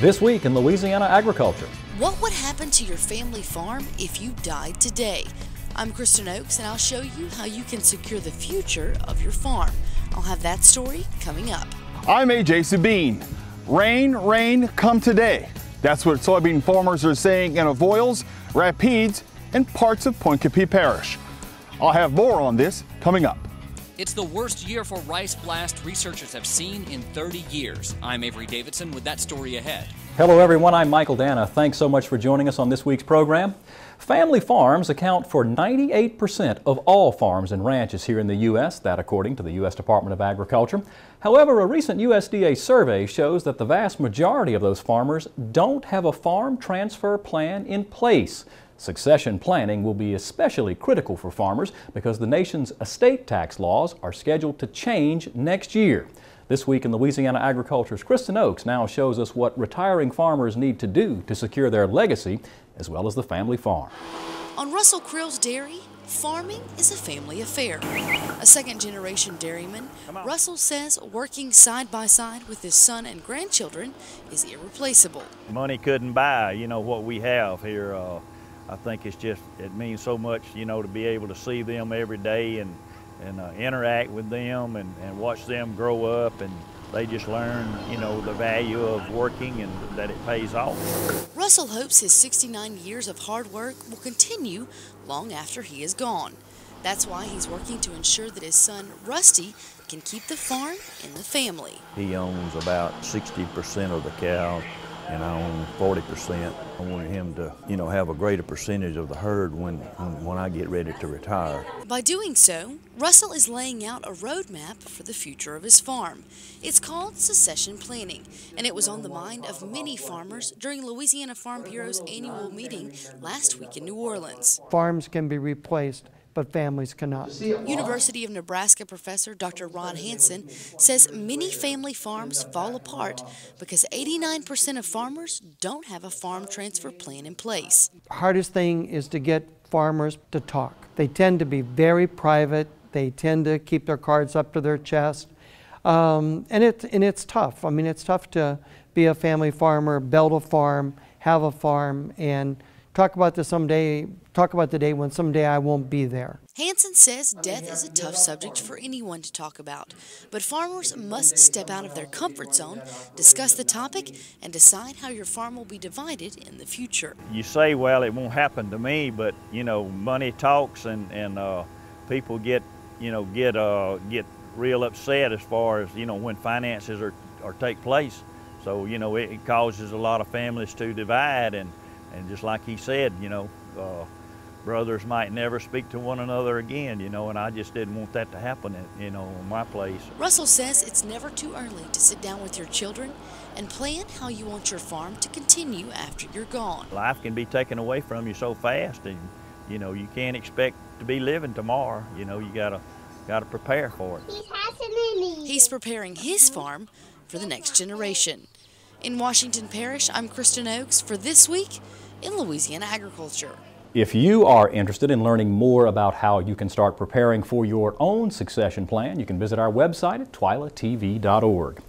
This week in Louisiana agriculture. What would happen to your family farm if you died today? I'm Kristen Oakes, and I'll show you how you can secure the future of your farm. I'll have that story coming up. I'm A.J. Sabine. Rain, rain, come today. That's what soybean farmers are saying in Avoyelles, Rapides, and parts of Point Capee Parish. I'll have more on this coming up. It's the worst year for rice blast researchers have seen in 30 years. I'm Avery Davidson with that story ahead. Hello everyone, I'm Michael Dana. Thanks so much for joining us on this week's program. Family farms account for 98% of all farms and ranches here in the U.S., that according to the U.S. Department of Agriculture. However, a recent USDA survey shows that the vast majority of those farmers don't have a farm transfer plan in place. Succession planning will be especially critical for farmers because the nation's estate tax laws are scheduled to change next year. This week in Louisiana Agriculture's Kristen Oakes now shows us what retiring farmers need to do to secure their legacy as well as the family farm. On Russell Krill's dairy, farming is a family affair. A second-generation dairyman, Russell says working side by side with his son and grandchildren is irreplaceable. Money couldn't buy, what we have here. I think it means so much, to be able to see them every day and interact with them and watch them grow up, and they just learn, the value of working and that it pays off. Russell hopes his 69 years of hard work will continue long after he is gone. That's why he's working to ensure that his son, Rusty, can keep the farm in the family. He owns about 60% of the cows, and I own 40%. I wanted him to, have a greater percentage of the herd when I get ready to retire. By doing so, Russell is laying out a roadmap for the future of his farm. It's called succession planning, and it was on the mind of many farmers during Louisiana Farm Bureau's annual meeting last week in New Orleans. Farms can be replaced, but families cannot. University of Nebraska professor Dr. Ron Hansen says many family farms fall apart because 89% of farmers don't have a farm transfer plan in place. Hardest thing is to get farmers to talk. They tend to be very private. They tend to keep their cards up to their chest. And it's tough. I mean, it's tough to be a family farmer, build a farm, have a farm, and talk about the day when someday I won't be there. Hansen says death is a tough subject for anyone to talk about, but farmers must step out of their comfort zone, discuss the topic, and decide how your farm will be divided in the future. You say, well, it won't happen to me, but money talks, and people get real upset as far as when finances are take place. So it causes a lot of families to divide, and just like he said, brothers might never speak to one another again, and I just didn't want that to happen, in my place. Russell says it's never too early to sit down with your children and plan how you want your farm to continue after you're gone. Life can be taken away from you so fast, and you can't expect to be living tomorrow. You gotta prepare for it. He's preparing his farm for the next generation. In Washington Parish, I'm Kristen Oakes for This Week in Louisiana Agriculture. If you are interested in learning more about how you can start preparing for your own succession plan, you can visit our website at twilatv.org.